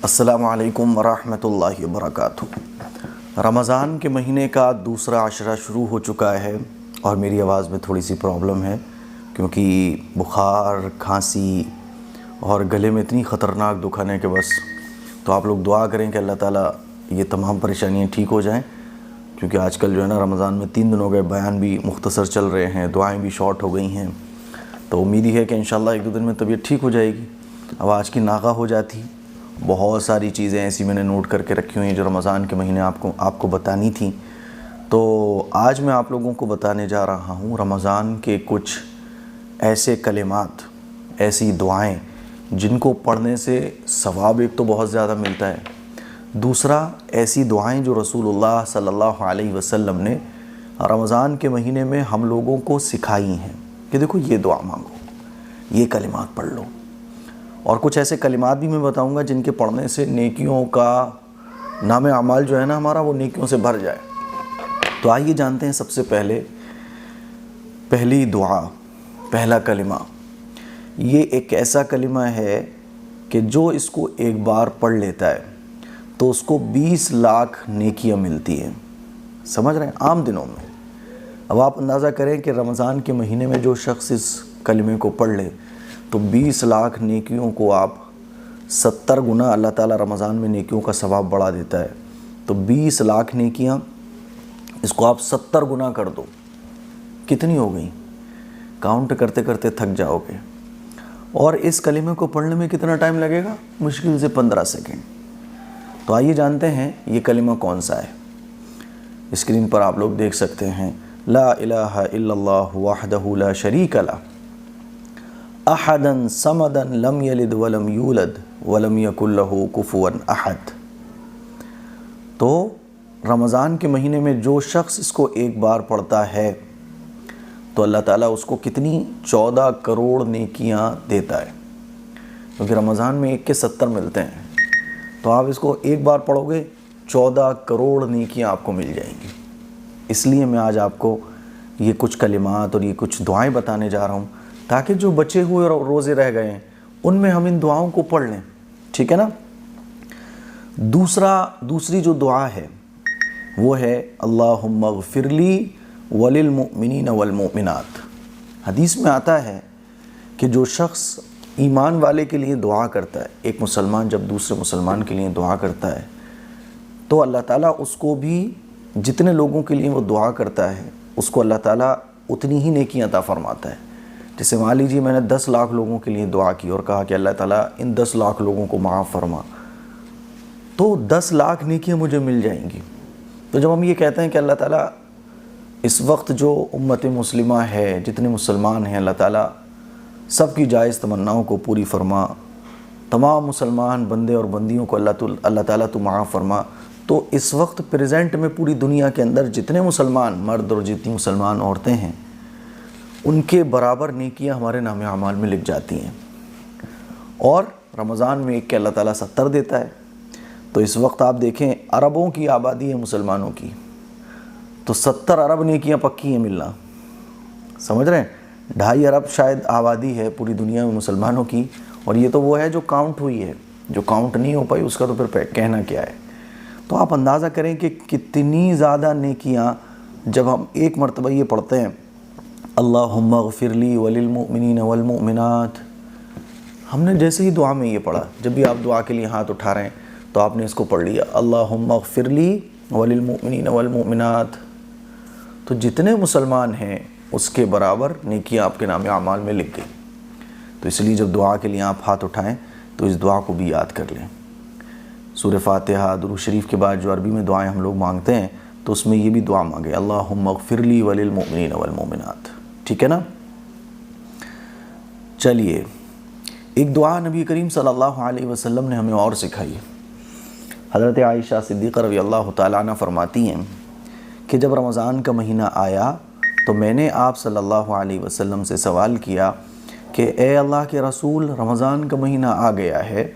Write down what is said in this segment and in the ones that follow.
السلام علیکم ورحمۃ اللہ وبرکاتہ۔ رمضان کے مہینے کا دوسرا عشرہ شروع ہو چکا ہے اور میری آواز میں تھوڑی سی پرابلم ہے کیونکہ بخار، کھانسی اور گلے میں اتنی خطرناک دکھانے کے بس تو آپ لوگ دعا کریں کہ اللہ تعالیٰ یہ تمام پریشانیاں ٹھیک ہو جائیں، کیونکہ آج کل جو ہے نا رمضان میں 3 دن ہو گئے، بیان بھی مختصر چل رہے ہیں، دعائیں بھی شارٹ ہو گئی ہیں، تو امید ہی ہے کہ انشاءاللہ 1-2 دن میں طبیعت ٹھیک ہو جائے گی۔ اب آج کی ناغہ ہو جاتی، بہت ساری چیزیں ایسی میں نے نوٹ کر کے رکھی ہوئی ہیں جو رمضان کے مہینے آپ کو بتانی تھیں، تو آج میں آپ لوگوں کو بتانے جا رہا ہوں رمضان کے کچھ ایسے کلمات، ایسی دعائیں جن کو پڑھنے سے ثواب ایک تو بہت زیادہ ملتا ہے، دوسرا ایسی دعائیں جو رسول اللہ صلی اللہ علیہ وسلم نے رمضان کے مہینے میں ہم لوگوں کو سکھائی ہیں کہ دیکھو یہ دعا مانگو، یہ کلمات پڑھ لو، اور کچھ ایسے کلمات بھی میں بتاؤں گا جن کے پڑھنے سے نیکیوں کا نام اعمال جو ہے نا ہمارا وہ نیکیوں سے بھر جائے۔ تو آئیے جانتے ہیں سب سے پہلی دعا، پہلا کلمہ۔ یہ ایک ایسا کلمہ ہے کہ جو اس کو ایک بار پڑھ لیتا ہے تو اس کو 20 لاکھ نیکیاں ملتی ہیں، سمجھ رہے ہیں، عام دنوں میں۔ اب آپ اندازہ کریں کہ رمضان کے مہینے میں جو شخص اس کلمے کو پڑھ لے تو 20 لاکھ نیکیوں کو آپ 70 گنا اللہ تعالیٰ رمضان میں نیکیوں کا ثواب بڑھا دیتا ہے، تو 20 لاکھ نیکیاں اس کو آپ 70 گنا کر دو، کتنی ہو گئیں؟ کاؤنٹ کرتے کرتے تھک جاؤ گے۔ اور اس کلمے کو پڑھنے میں کتنا ٹائم لگے گا؟ مشکل سے 15 سیکنڈ۔ تو آئیے جانتے ہیں یہ کلمہ کون سا ہے۔ اسکرین پر آپ لوگ دیکھ سکتے ہیں، لا الہ الا اللہ وحدہ لا شریک لہ احدا صمدا لم یلد ولم یولد ولم یکن لہ کفوا احد۔ تو رمضان کے مہینے میں جو شخص اس کو ایک بار پڑھتا ہے تو اللہ تعالیٰ اس کو کتنی 14 کروڑ نیکیاں دیتا ہے، کیونکہ رمضان میں 1 کے 70 ملتے ہیں، تو آپ اس کو ایک بار پڑھو گے 14 کروڑ نیکیاں آپ کو مل جائیں گی۔ اس لیے میں آج آپ کو یہ کچھ کلمات اور یہ کچھ دعائیں بتانے جا رہا ہوں تاکہ جو بچے ہوئے روزے رہ گئے ہیں ان میں ہم ان دعاؤں کو پڑھ لیں، ٹھیک ہے نا۔ دوسری جو دعا ہے وہ ہے اللہم اغفر لی وللمؤمنین والمؤمنات۔ حدیث میں آتا ہے کہ جو شخص ایمان والے کے لیے دعا کرتا ہے، ایک مسلمان جب دوسرے مسلمان کے لیے دعا کرتا ہے تو اللہ تعالیٰ اس کو بھی جتنے لوگوں کے لیے وہ دعا کرتا ہے اس کو اللہ تعالیٰ اتنی ہی نیکیاں عطا فرماتا ہے۔ جیسے مان لیجیے میں نے 10 لاکھ لوگوں کے لیے دعا کی اور کہا کہ اللہ تعالیٰ ان 10 لاکھ لوگوں کو معاف فرما، تو 10 لاکھ نیکیاں مجھے مل جائیں گی۔ تو جب ہم یہ کہتے ہیں کہ اللہ تعالیٰ اس وقت جو امت مسلمہ ہے، جتنے مسلمان ہیں، اللہ تعالیٰ سب کی جائز تمناؤں کو پوری فرما، تمام مسلمان بندے اور بندیوں کو اللہ تعالیٰ تو معاف فرما، تو اس وقت پریزنٹ میں پوری دنیا کے اندر جتنے مسلمان مرد اور جتنی مسلمان عورتیں ہیں ان کے برابر نیکیاں ہمارے نام اعمال میں لکھ جاتی ہیں، اور رمضان میں ایک کہ اللہ تعالیٰ 70 دیتا ہے۔ تو اس وقت آپ دیکھیں اربوں کی آبادی ہے مسلمانوں کی، تو 70 ارب نیکیاں پکی ہیں ملنا، سمجھ رہے ہیں؟ 2.5 ارب شاید آبادی ہے پوری دنیا میں مسلمانوں کی، اور یہ تو وہ ہے جو کاؤنٹ ہوئی ہے، جو کاؤنٹ نہیں ہو پائی اس کا تو پھر کہنا کیا ہے۔ تو آپ اندازہ کریں کہ کتنی زیادہ نیکیاں جب ہم ایک مرتبہ یہ پڑھتے ہیں اللہم اغفر لی وللمؤمنین والمؤمنات، ہم نے جیسے ہی دعا میں یہ پڑھا، جب بھی آپ دعا کے لیے ہاتھ اٹھا رہے ہیں تو آپ نے اس کو پڑھ لیا اللہم اغفر لی وللمؤمنین والمؤمنات، تو جتنے مسلمان ہیں اس کے برابر نیکیاں آپ کے نام اعمال میں لکھ گئی۔ تو اس لیے جب دعا کے لیے آپ ہاتھ اٹھائیں تو اس دعا کو بھی یاد کر لیں۔ سورہ فاتحہ، درود شریف کے بعد جو عربی میں دعائیں ہم لوگ مانگتے ہیں تو اس میں یہ بھی دعا مانگے اللہم اغفر لی وللمؤمنین والمؤمنات، ٹھیک ہے نا۔ چلیے ایک دعا نبی کریم صلی اللہ علیہ وسلم نے ہمیں اور سکھائی۔ حضرت عائشہ صدیقہ رضی اللہ تعالیٰ عنہ فرماتی ہیں کہ جب رمضان کا مہینہ آیا تو میں نے آپ صلی اللہ علیہ وسلم سے سوال کیا کہ اے اللہ کے رسول، رمضان کا مہینہ آ گیا ہے،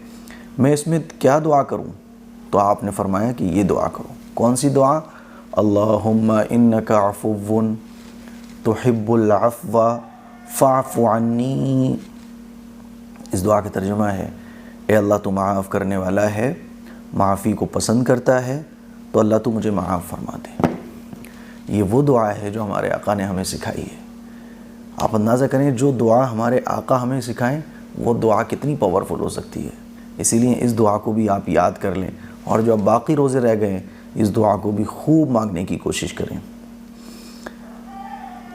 میں اس میں کیا دعا کروں؟ تو آپ نے فرمایا کہ یہ دعا کرو۔ کون سی دعا؟ اللہم انک عفو تحب العفو فاعف عنی۔ اس دعا کا ترجمہ ہے اے اللہ تو معاف کرنے والا ہے، معافی کو پسند کرتا ہے، تو اللہ تو مجھے معاف فرما دے۔ یہ وہ دعا ہے جو ہمارے آقا نے ہمیں سکھائی ہے۔ آپ اندازہ کریں جو دعا ہمارے آقا ہمیں سکھائیں وہ دعا کتنی پاورفل ہو سکتی ہے۔ اسی لیے اس دعا کو بھی آپ یاد کر لیں، اور جو اب باقی روزے رہ گئے ہیں اس دعا کو بھی خوب مانگنے کی کوشش کریں۔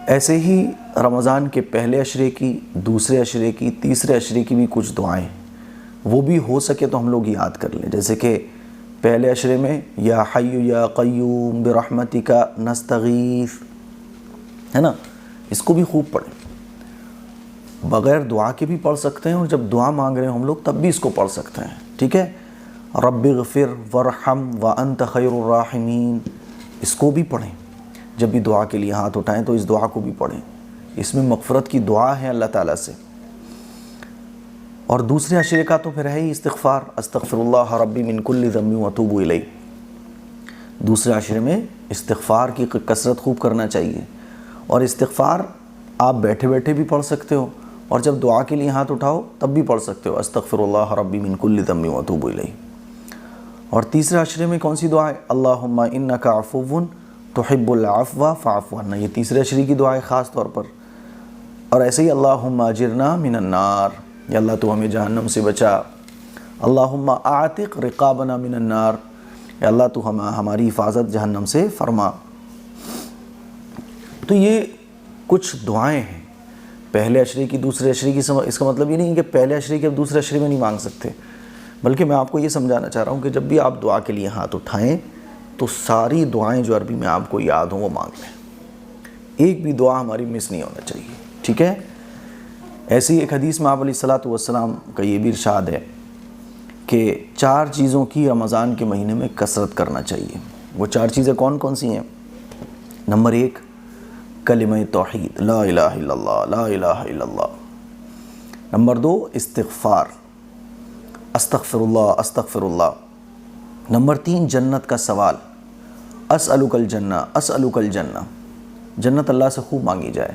ایسے ہی رمضان کے پہلے عشرے کی، دوسرے عشرے کی، تیسرے عشرے کی بھی کچھ دعائیں وہ بھی ہو سکے تو ہم لوگ یاد کر لیں۔ جیسے کہ پہلے عشرے میں یا حی یا قیوم برحمتک نستغیث، ہے نا، اس کو بھی خوب پڑھیں۔ بغیر دعا کے بھی پڑھ سکتے ہیں، اور جب دعا مانگ رہے ہیں ہم لوگ تب بھی اس کو پڑھ سکتے ہیں، ٹھیک ہے۔ رب اغفر وارحم وانت خیر الراحمین، اس کو بھی پڑھیں۔ جب بھی دعا کے لیے ہاتھ اٹھائیں تو اس دعا کو بھی پڑھیں، اس میں مغفرت کی دعا ہے اللہ تعالیٰ سے۔ اور دوسرے عشرے کا تو پھر ہے ہی استغفار، استغفر اللہ ربی من کل ذنب واتوب الیہ۔ دوسرے عشرے میں استغفار کی کثرت خوب کرنا چاہیے، اور استغفار آپ بیٹھے بیٹھے بھی پڑھ سکتے ہو، اور جب دعا کے لیے ہاتھ اٹھاؤ تب بھی پڑھ سکتے ہو، استغفر اللہ ربی من کل ذنب واتوب الیہ۔ اور تیسرے عشرے میں کون سی دعا ہے؟ اللہم انک عفو تحب العفو فاعف عنا، یہ تیسرے عشرے کی دعا ہے خاص طور پر۔ اور ایسے ہی اللہم اجرنا من النار، یا اللہ تو ہمیں جہنم سے بچا۔ اللہم اعتق رقابنا من النار، یا اللہ تو ہماری حفاظت جہنم سے فرما۔ تو یہ کچھ دعائیں ہیں پہلے عشرے کی، دوسرے عشرے کی۔ اس کا مطلب یہ نہیں کہ پہلے عشرے کی اب دوسرے عشرے میں نہیں مانگ سکتے، بلکہ میں آپ کو یہ سمجھانا چاہ رہا ہوں کہ جب بھی آپ دعا کے لیے ہاتھ اٹھائیں تو ساری دعائیں جو عربی میں آپ کو یاد ہوں وہ مانگ لیں، ایک بھی دعا ہماری مس نہیں ہونا چاہیے، ٹھیک ہے۔ ایسی ایک حدیث میں آپ علیہ الصلاۃ والسلام کا یہ بھی ارشاد ہے کہ 4 چیزوں کی رمضان کے مہینے میں کثرت کرنا چاہیے۔ وہ 4 چیزیں کون کون سی ہیں؟ نمبر 1 کلمہ توحید، لا الہ الا اللہ، لا الہ الا اللہ۔ نمبر 2 استغفار، استغفر اللہ استغفر اللہ۔ نمبر 3 جنت کا سوال، اسألک الجنہ اسألک الجنہ، جنت اللہ سے خوب مانگی جائے۔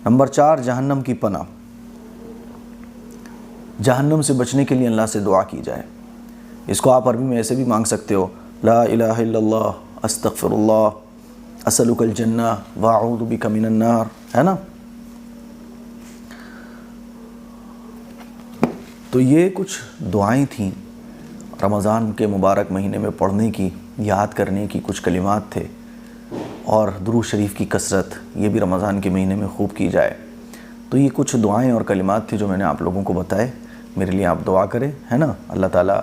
نمبر 4 جہنم کی پناہ، جہنم سے بچنے کے لیے اللہ سے دعا کی جائے۔ اس کو آپ عربی میں ایسے بھی مانگ سکتے ہو، لا الہ الا اللہ استغفر اللہ اسألک الجنہ واعوذ بک من النار، ہے نا۔ تو یہ کچھ دعائیں تھیں رمضان کے مبارک مہینے میں پڑھنے کی، یاد کرنے کی، کچھ کلمات تھے۔ اور درود شریف کی کثرت یہ بھی رمضان کے مہینے میں خوب کی جائے۔ تو یہ کچھ دعائیں اور کلمات تھیں جو میں نے آپ لوگوں کو بتائے، میرے لیے آپ دعا کریں، ہے نا۔ اللہ تعالیٰ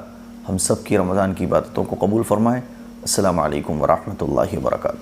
ہم سب کی رمضان کی عبادتوں کو قبول فرمائے۔ السلام علیکم ورحمۃ اللہ وبرکاتہ۔